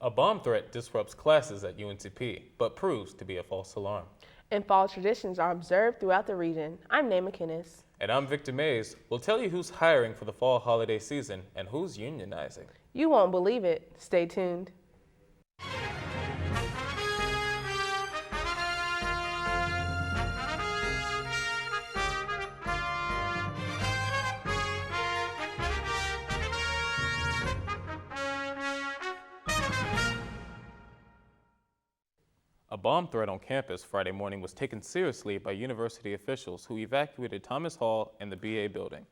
A bomb threat disrupts classes at UNCP, but proves to be a false alarm. And fall traditions are observed throughout the region. I'm Nay McInnes. And I'm Victor Mays. We'll tell you who's hiring for the fall holiday season and who's unionizing. You won't believe it. Stay tuned. A bomb threat on campus Friday morning was taken seriously by university officials who evacuated Thomas Hall and the BA building.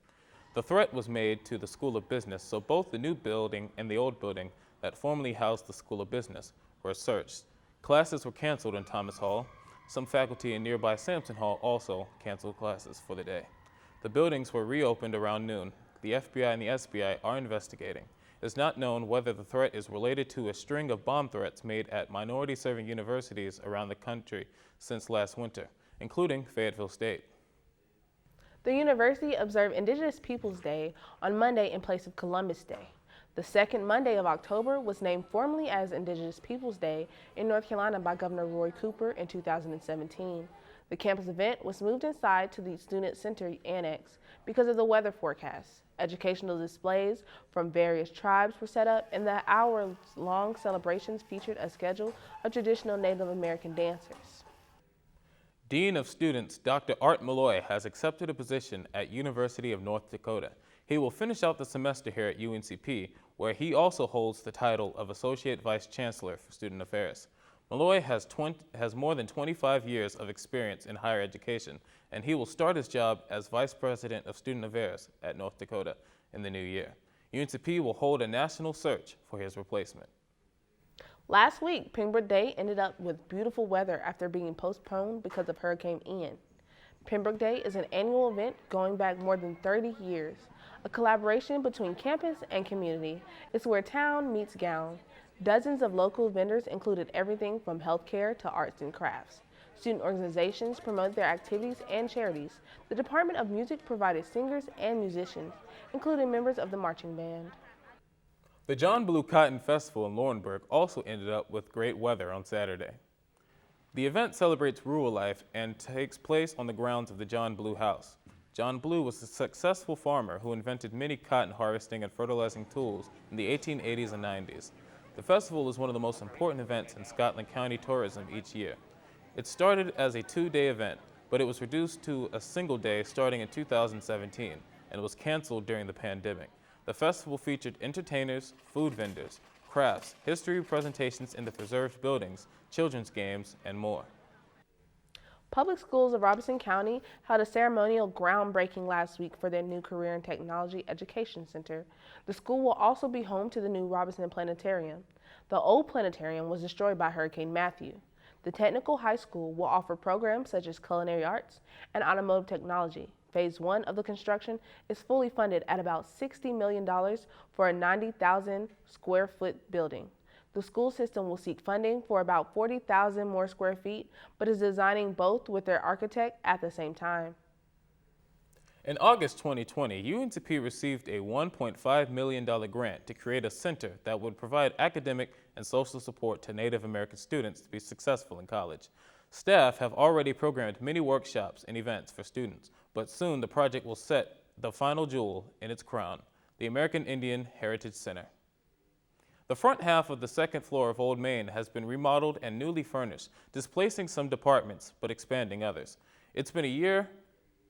The threat was made to the School of Business, so both the new building and the old building that formerly housed the School of Business were searched. Classes were canceled in Thomas Hall. Some faculty in nearby Sampson Hall also canceled classes for the day. The buildings were reopened around noon. The FBI and the SBI are investigating. It's not known whether the threat is related to a string of bomb threats made at minority-serving universities around the country since last winter, including Fayetteville State. The university observed Indigenous Peoples Day on Monday in place of Columbus Day. The second Monday of October was named formally as Indigenous Peoples Day in North Carolina by Governor Roy Cooper in 2017. The campus event was moved inside to the Student Center Annex because of the weather forecast. Educational displays from various tribes were set up, and the hour-long celebrations featured a schedule of traditional Native American dancers. Dean of Students Dr. Art Malloy has accepted a position at University of North Dakota. He will finish out the semester here at UNCP, where he also holds the title of Associate Vice Chancellor for Student Affairs. Malloy has more than 25 years of experience in higher education, and he will start his job as Vice President of Student Affairs at North Dakota in the new year. UNCP will hold a national search for his replacement. Last week, Pembroke Day ended up with beautiful weather after being postponed because of Hurricane Ian. Pembroke Day is an annual event going back more than 30 years, a collaboration between campus and community. It's where town meets gown. Dozens of local vendors included everything from healthcare to arts and crafts. Student organizations promoted their activities and charities. The Department of Music provided singers and musicians, including members of the marching band. The John Blue Cotton Festival in Laurinburg also ended up with great weather on Saturday. The event celebrates rural life and takes place on the grounds of the John Blue House. John Blue was a successful farmer who invented many cotton harvesting and fertilizing tools in the 1880s and 90s. The festival is one of the most important events in Scotland County tourism each year. It started as a 2-day event, but it was reduced to a single day starting in 2017 and was canceled during the pandemic. The festival featured entertainers, food vendors, crafts, history presentations in the preserved buildings, children's games, and more. Public schools of Robeson County held a ceremonial groundbreaking last week for their new Career and Technology Education Center. The school will also be home to the new Robeson Planetarium. The old planetarium was destroyed by Hurricane Matthew. The technical high school will offer programs such as culinary arts and automotive technology. Phase 1 of the construction is fully funded at about $60 million for a 90,000 square foot building. The school system will seek funding for about 40,000 more square feet, but is designing both with their architect at the same time. In August 2020, UNCP received a $1.5 million grant to create a center that would provide academic and social support to Native American students to be successful in college. Staff have already programmed many workshops and events for students, but soon the project will set the final jewel in its crown, the American Indian Heritage Center. The front half of the second floor of Old Main has been remodeled and newly furnished, displacing some departments but expanding others. It's been a year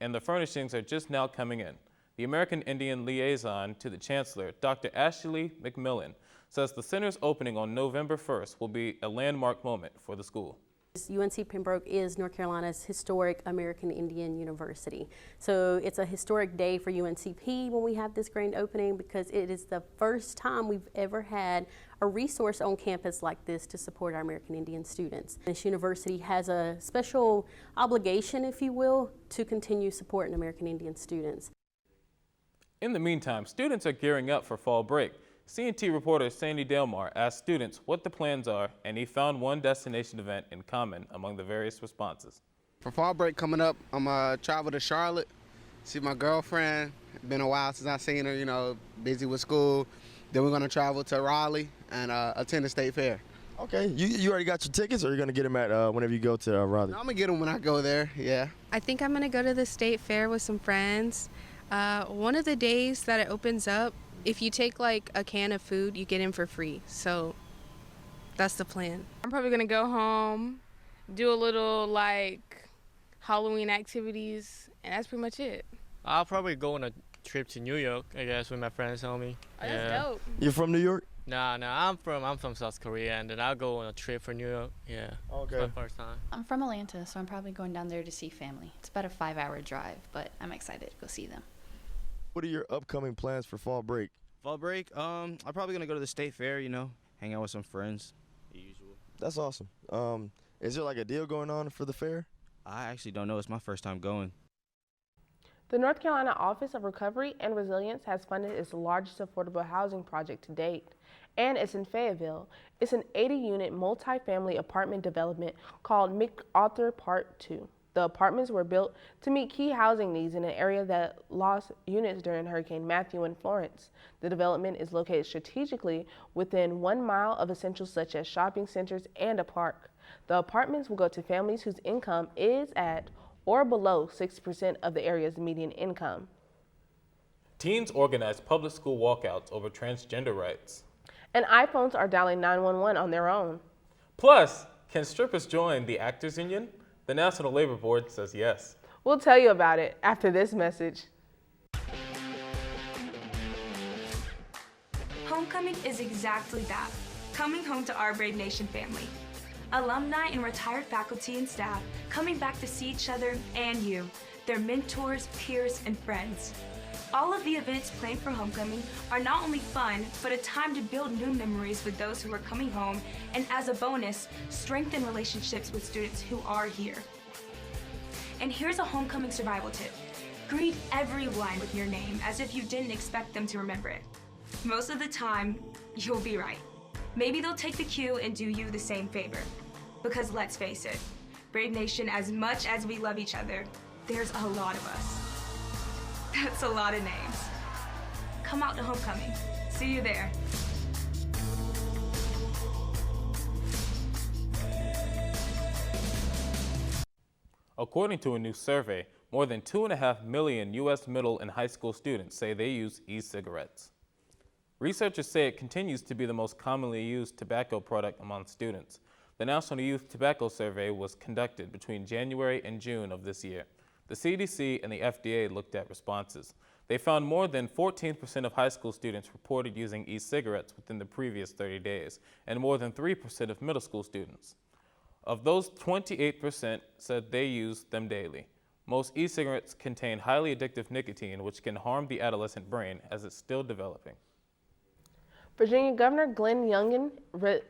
and the furnishings are just now coming in. The American Indian Liaison to the Chancellor, Dr. Ashley McMillan, says the center's opening on November 1st will be a landmark moment for the school. UNC Pembroke is North Carolina's historic American Indian University. So it's a historic day for UNCP when we have this grand opening because it is the first time we've ever had a resource on campus like this to support our American Indian students. This university has a special obligation, if you will, to continue supporting American Indian students. In the meantime, students are gearing up for fall break. CNT reporter Sandy Delmar asked students what the plans are, and he found one destination event in common among the various responses. For fall break coming up, I'm gonna travel to Charlotte, see my girlfriend. Been a while since I've seen her, busy with school. Then we're gonna travel to Raleigh, and attend the state fair. Okay, you already got your tickets, or you're gonna get them at whenever you go to Raleigh? I'm gonna get them when I go there. Yeah. I think I'm gonna go to the state fair with some friends. One of the days that it opens up, if you take like a can of food, you get in for free. So that's the plan. I'm probably gonna go home, do a little like Halloween activities, and that's pretty much it. I'll probably go on a trip to New York, I guess, with my friends, homie. Oh, that's dope. You're from New York? Nah, I'm from South Korea, and then I'll go on a trip for New York. Yeah. Okay. It's my first time. I'm from Atlanta, so I'm probably going down there to see family. It's about a 5-hour drive, but I'm excited to go see them. What are your upcoming plans for fall break? Fall break, I'm probably gonna go to the state fair, hang out with some friends, the usual. That's awesome. Is there like a deal going on for the fair? I actually don't know, it's my first time going. The North Carolina Office of Recovery and Resilience has funded its largest affordable housing project to date, and it's in Fayetteville. It's an 80-unit multifamily apartment development called MacArthur Part 2. The apartments were built to meet key housing needs in an area that lost units during Hurricane Matthew and Florence. The development is located strategically within 1 mile of essentials such as shopping centers and a park. The apartments will go to families whose income is at or below 6% of the area's median income. Teens organized public school walkouts over transgender rights. And iPhones are dialing 911 on their own. Plus, can strippers join the Actors Union? The National Labor Board says yes. We'll tell you about it after this message. Homecoming is exactly that, coming home to our Brave Nation family. Alumni and retired faculty and staff coming back to see each other and you, their mentors, peers, and friends. All of the events planned for homecoming are not only fun, but a time to build new memories with those who are coming home, and as a bonus, strengthen relationships with students who are here. And here's a homecoming survival tip. Greet everyone with your name as if you didn't expect them to remember it. Most of the time, you'll be right. Maybe they'll take the cue and do you the same favor. Because let's face it, Brave Nation, as much as we love each other, there's a lot of us. That's a lot of names. Come out to homecoming. See you there. According to a new survey, more than 2.5 million U.S. middle and high school students say they use e-cigarettes. Researchers say it continues to be the most commonly used tobacco product among students. The National Youth Tobacco Survey was conducted between January and June of this year. The CDC and the FDA looked at responses. They found more than 14% of high school students reported using e-cigarettes within the previous 30 days, and more than 3% of middle school students. Of those, 28% said they use them daily. Most e-cigarettes contain highly addictive nicotine, which can harm the adolescent brain as it's still developing. Virginia Governor Glenn Youngkin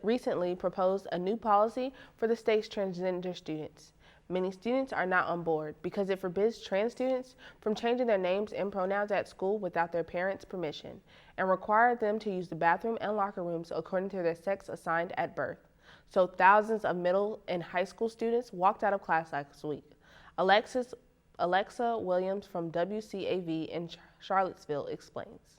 recently proposed a new policy for the state's transgender students. Many students are not on board because it forbids trans students from changing their names and pronouns at school without their parents' permission, and requires them to use the bathroom and locker rooms according to their sex assigned at birth. So thousands of middle and high school students walked out of class last week. Alexa Williams from WCAV in Charlottesville explains.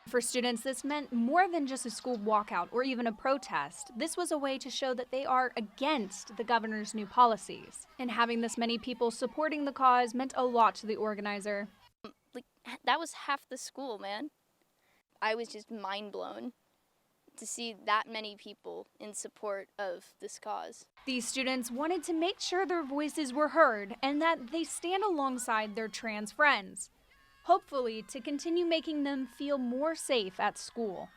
For students, this meant more than just a school walkout or even a protest. This was a way to show that they are against the governor's new policies. And having this many people supporting the cause meant a lot to the organizer. That was half the school, man. I was just mind blown to see that many people in support of this cause. These students wanted to make sure their voices were heard and that they stand alongside their trans friends, hopefully to continue making them feel more safe at school.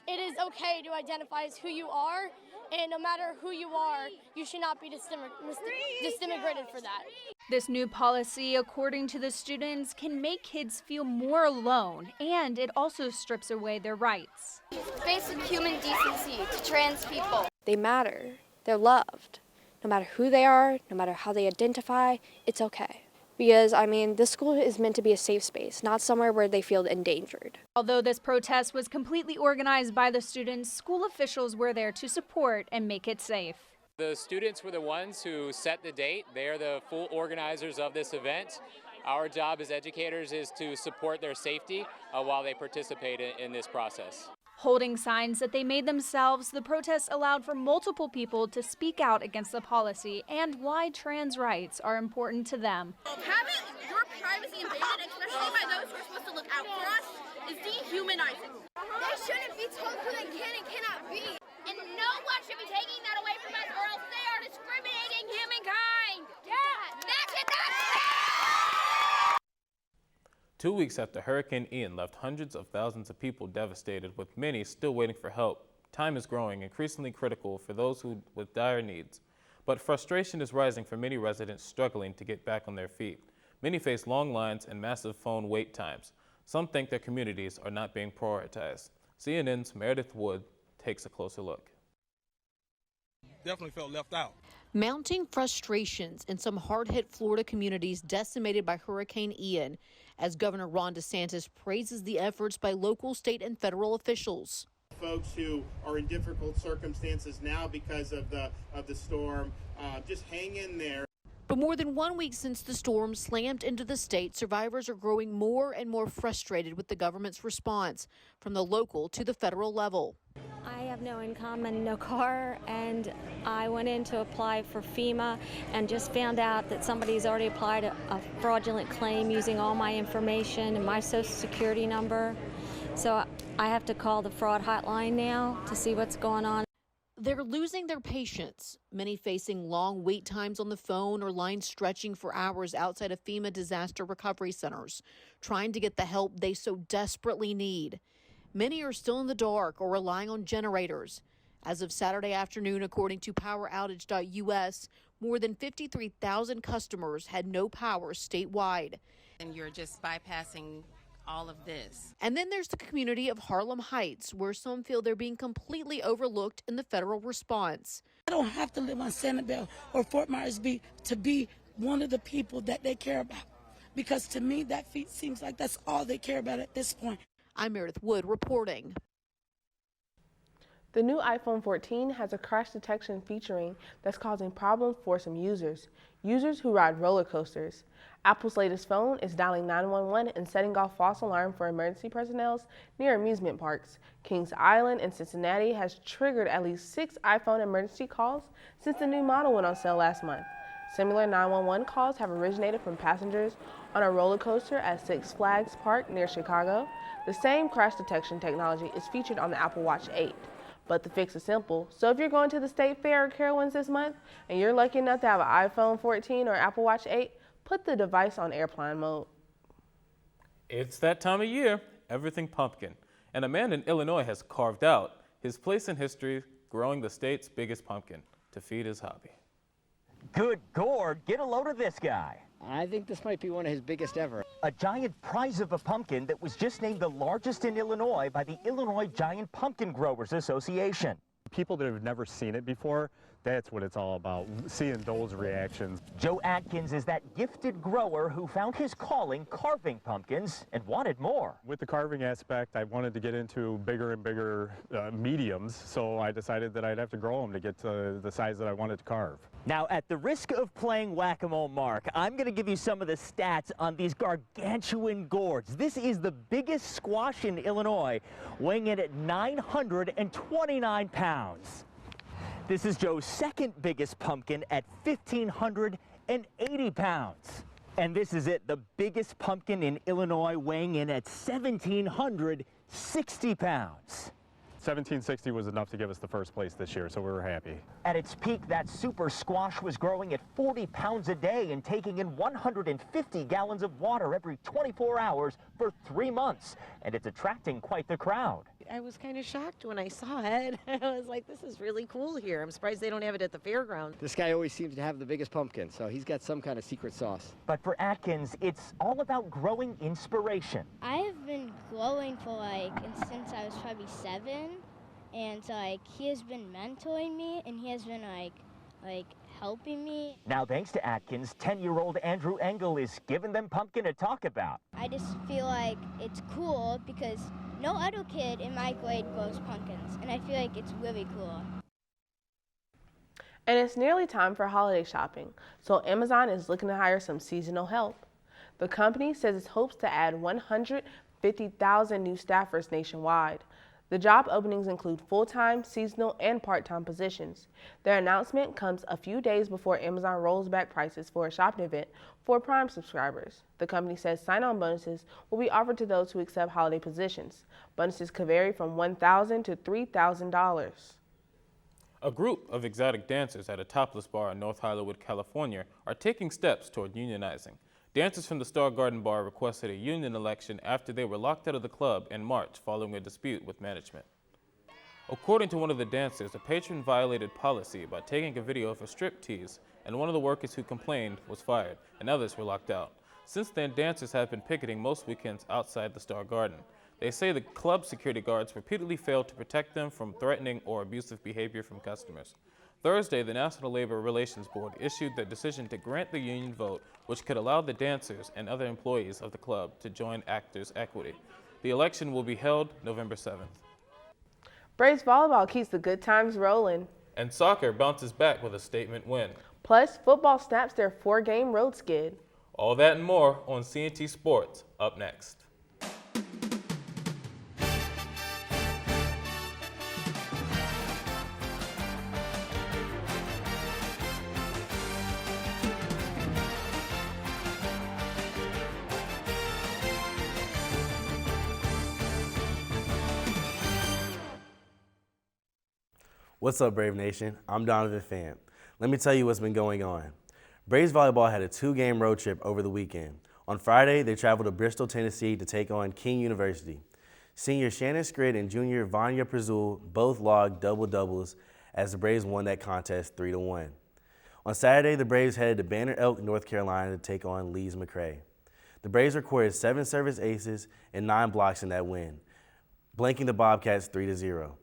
It is okay to identify as who you are, and no matter who you are, you should not be discriminated for that. This new policy, according to the students, can make kids feel more alone, and it also strips away their rights. Basic human decency to trans people. They matter. They're loved. No matter who they are, no matter how they identify, it's okay. Because, this school is meant to be a safe space, not somewhere where they feel endangered. Although this protest was completely organized by the students, school officials were there to support and make it safe. The students were the ones who set the date. They are the full organizers of this event. Our job as educators is to support their safety while they participate in this process. Holding signs that they made themselves, the protests allowed for multiple people to speak out against the policy and why trans rights are important to them. Having your privacy invaded, especially by those who are supposed to look out for us, is dehumanizing. They shouldn't be told who they can and cannot be. And no one should be taking that away from us, or else they are discriminating humankind. Yeah, that's enough. 2 weeks after Hurricane Ian left hundreds of thousands of people devastated, with many still waiting for help, time is growing increasingly critical for those with dire needs. But frustration is rising for many residents struggling to get back on their feet. Many face long lines and massive phone wait times. Some think their communities are not being prioritized. CNN's Meredith Wood takes a closer look. Definitely felt left out. Mounting frustrations in some hard-hit Florida communities decimated by Hurricane Ian, as Governor Ron DeSantis praises the efforts by local, state, and federal officials. Folks who are in difficult circumstances now because of the storm, just hang in there. But more than 1 week since the storm slammed into the state, survivors are growing more and more frustrated with the government's response, from the local to the federal level. I have no income and no car, and I went in to apply for FEMA and just found out that somebody's already applied a fraudulent claim using all my information and my social security number. So I have to call the fraud hotline now to see what's going on. They're losing their patience, many facing long wait times on the phone or lines stretching for hours outside of FEMA disaster recovery centers, trying to get the help they so desperately need. Many are still in the dark or relying on generators. As of Saturday afternoon, according to PowerOutage.us, more than 53,000 customers had no power statewide. And you're just bypassing all of this. And then there's the community of Harlem Heights, where some feel they're being completely overlooked in the federal response. I don't have to live on Sanibel or Fort Myers Beach to be one of the people that they care about, because to me that seems like that's all they care about at this point. I'm Meredith Wood reporting. The new iPhone 14 has a crash detection featuring that's causing problems for some users who ride roller coasters. Apple's latest phone is dialing 911 and setting off false alarm for emergency personnel near amusement parks. Kings Island in Cincinnati has triggered at least 6 iPhone emergency calls since the new model went on sale last month. Similar 911 calls have originated from passengers on a roller coaster at Six Flags Park near Chicago. The same crash detection technology is featured on the Apple Watch 8. But the fix is simple. So if you're going to the State Fair or Carowinds this month and you're lucky enough to have an iPhone 14 or Apple Watch 8, put the device on airplane mode. It's that time of year, everything pumpkin. And a man in Illinois has carved out his place in history growing the state's biggest pumpkin to feed his hobby. Good Gord, get a load of this guy. I think this might be one of his biggest ever. A giant prize of a pumpkin that was just named the largest in Illinois by the Illinois Giant Pumpkin Growers Association. People that have never seen it before, that's what it's all about, seeing those reactions. Joe Atkins is that gifted grower who found his calling carving pumpkins and wanted more. With the carving aspect, I wanted to get into bigger and bigger mediums, so I decided that I'd have to grow them to get to the size that I wanted to carve. Now, at the risk of playing whack-a-mole, Mark, I'm going to give you some of the stats on these gargantuan gourds. This is the biggest squash in Illinois, weighing in at 929 pounds. This is Joe's second biggest pumpkin at 1,580 pounds. And this is it, the biggest pumpkin in Illinois, weighing in at 1,760 pounds. 1760 was enough to give us the first place this year, so we were happy. At its peak, that super squash was growing at 40 pounds a day and taking in 150 gallons of water every 24 hours for 3 months. And it's attracting quite the crowd. I was kind of shocked when I saw it. I was like, this is really cool here. I'm surprised they don't have it at the fairground. This guy always seems to have the biggest pumpkin, so he's got some kind of secret sauce. But for Atkins, it's all about growing inspiration. I have been growing for since I was probably 7, and he has been mentoring me, and he has been helping me. Now, thanks to Atkins, 10-year-old Andrew Engel is giving them pumpkin to talk about. I just feel like it's cool because no other kid in my grade grows pumpkins, and I feel like it's really cool. And it's nearly time for holiday shopping, so Amazon is looking to hire some seasonal help. The company says it hopes to add 150,000 new staffers nationwide. The job openings include full-time, seasonal, and part-time positions. Their announcement comes a few days before Amazon rolls back prices for a shopping event for Prime subscribers. The company says sign-on bonuses will be offered to those who accept holiday positions. Bonuses could vary from $1,000 to $3,000. A group of exotic dancers at a topless bar in North Hollywood, California, are taking steps toward unionizing. Dancers from the Star Garden Bar requested a union election after they were locked out of the club in March following a dispute with management. According to one of the dancers, a patron violated policy by taking a video of a striptease, and one of the workers who complained was fired, and others were locked out. Since then, dancers have been picketing most weekends outside the Star Garden. They say the club security guards repeatedly failed to protect them from threatening or abusive behavior from customers. Thursday, the National Labor Relations Board issued the decision to grant the union vote, which could allow the dancers and other employees of the club to join Actors Equity. The election will be held November 7th. Braves volleyball keeps the good times rolling. And soccer bounces back with a statement win. Plus, football snaps their 4-game road skid. All that and more on CNT Sports, up next. What's up, Brave Nation? I'm Donovan Pham. Let me tell you what's been going on. Braves volleyball had a 2-game road trip over the weekend. On Friday, they traveled to Bristol, Tennessee to take on King University. Senior Shannon Scridd and junior Vanya Prazul both logged double-doubles as the Braves won that contest 3-1. On Saturday, the Braves headed to Banner Elk, North Carolina to take on Lees McRae. The Braves recorded 7 service aces and 9 blocks in that win, blanking the Bobcats 3-0.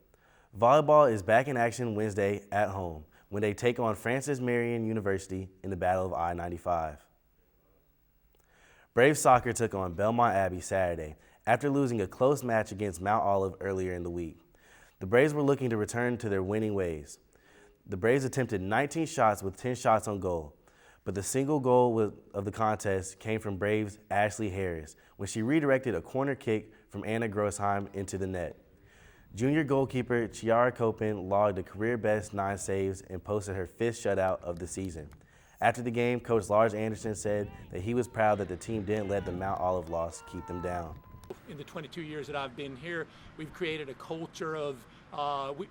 Volleyball is back in action Wednesday at home when they take on Francis Marion University in the Battle of I-95. Braves soccer took on Belmont Abbey Saturday after losing a close match against Mount Olive earlier in the week. The Braves were looking to return to their winning ways. The Braves attempted 19 shots with 10 shots on goal, but the single goal of the contest came from Braves' Ashley Harris when she redirected a corner kick from Anna Grossheim into the net. Junior goalkeeper Chiara Copen logged a career-best 9 saves and posted her 5th shutout of the season. After the game, Coach Lars Anderson said that he was proud that the team didn't let the Mount Olive loss keep them down. In the 22 years that I've been here, we've created a culture of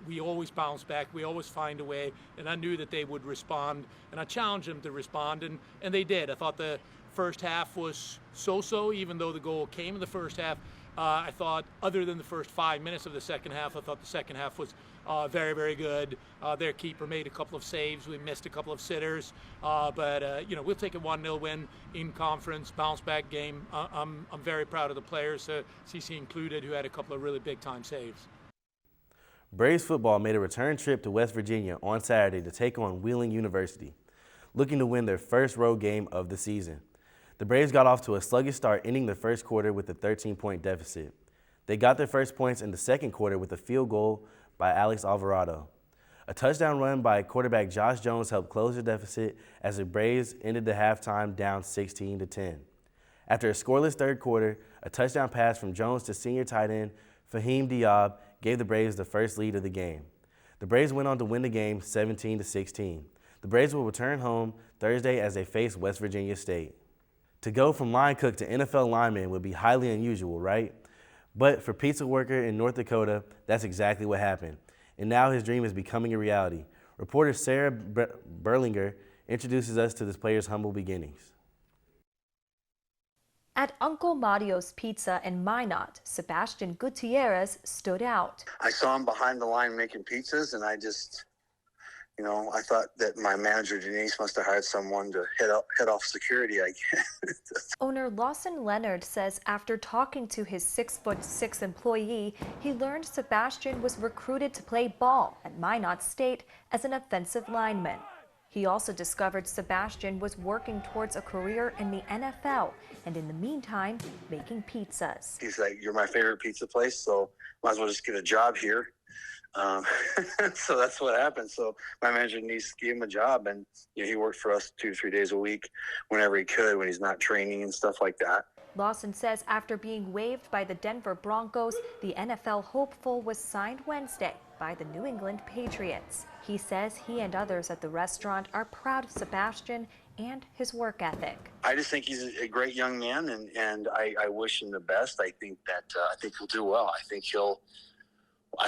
we always bounce back, we always find a way, and I knew that they would respond, and I challenged them to respond, and they did. I thought the first half was so-so, even though the goal came in the first half. I thought, other than the first 5 minutes of the second half, I thought the second half was very, very good. Their keeper made a couple of saves. We missed a couple of sitters. But we'll take a 1-0 win in conference, bounce-back game. I'm very proud of the players, CC included, who had a couple of really big-time saves. Braves football made a return trip to West Virginia on Saturday to take on Wheeling University, looking to win their first road game of the season. The Braves got off to a sluggish start, ending the first quarter with a 13-point deficit. They got their first points in the second quarter with a field goal by Alex Alvarado. A touchdown run by quarterback Josh Jones helped close the deficit as the Braves ended the halftime down 16-10. After a scoreless third quarter, a touchdown pass from Jones to senior tight end Fahim Diab gave the Braves the first lead of the game. The Braves went on to win the game 17-16. The Braves will return home Thursday as they face West Virginia State. To go from line cook to NFL lineman would be highly unusual, right? But for pizza worker in North Dakota, that's exactly what happened. And now his dream is becoming a reality. Reporter Sarah Berlinger introduces us to this player's humble beginnings. At Uncle Mario's Pizza in Minot, Sebastian Gutierrez stood out. I saw him behind the line making pizzas, and I just, I thought that my manager, Denise, must have hired someone to head off security, I guess. Owner Lawson Leonard says after talking to his 6'6" employee, he learned Sebastian was recruited to play ball at Minot State as an offensive lineman. He also discovered Sebastian was working towards a career in the NFL and in the meantime, making pizzas. He's like, "You're my favorite pizza place, so might as well just get a job here." So that's what happened. So my manager Denise gave him a job, and he worked for us 2 to 3 days a week whenever he could, when he's not training and stuff like that. Lawson says after being waived by the Denver Broncos, the NFL hopeful was signed Wednesday by the New England Patriots. He says he and others at the restaurant are proud of Sebastian and his work ethic. I just think he's a great young man, and I wish him the best. I think he'll do well. I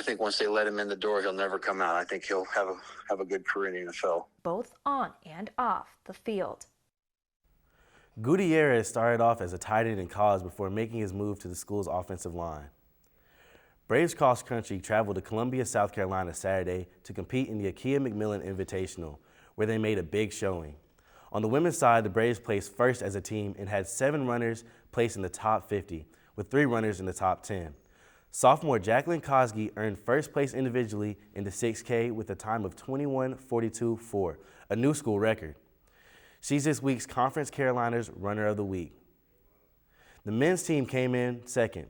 think once they let him in the door, he'll never come out. I think he'll have a good career in the NFL. Both on and off the field. Gutierrez started off as a tight end in college before making his move to the school's offensive line. Braves cross country traveled to Columbia, South Carolina Saturday to compete in the Akia McMillan Invitational, where they made a big showing. On the women's side, the Braves placed first as a team and had 7 runners placed in the top 50, with 3 runners in the top 10. Sophomore Jacqueline Kosge earned first place individually in the 6K with a time of 21:42.4, a new school record. She's this week's Conference Carolinas Runner of the Week. The men's team came in second,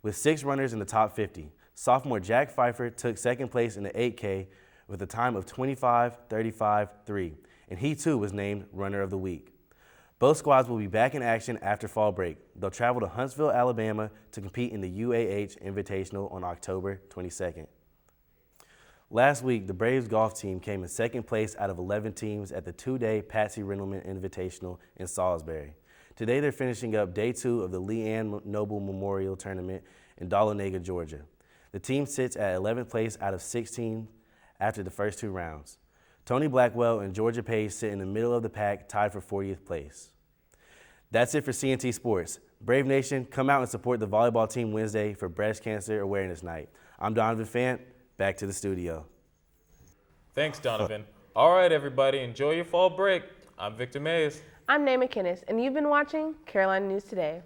with 6 runners in the top 50. Sophomore Jack Pfeiffer took second place in the 8K with a time of 25:35.3, and he too was named Runner of the Week. Both squads will be back in action after fall break. They'll travel to Huntsville, Alabama to compete in the UAH Invitational on October 22nd. Last week, the Braves golf team came in second place out of 11 teams at the 2-day Patsy Rendleman Invitational in Salisbury. Today, they're finishing up day 2 of the Leanne Noble Memorial Tournament in Dahlonega, Georgia. The team sits at 11th place out of 16 after the first 2 rounds. Tony Blackwell and Georgia Page sit in the middle of the pack, tied for 40th place. That's it for CNT Sports. Brave Nation, come out and support the volleyball team Wednesday for Breast Cancer Awareness Night. I'm Donovan Fant. Back to the studio. Thanks, Donovan. All right, everybody, enjoy your fall break. I'm Victor Mays. I'm Nay McKinnis, and you've been watching Carolina News Today.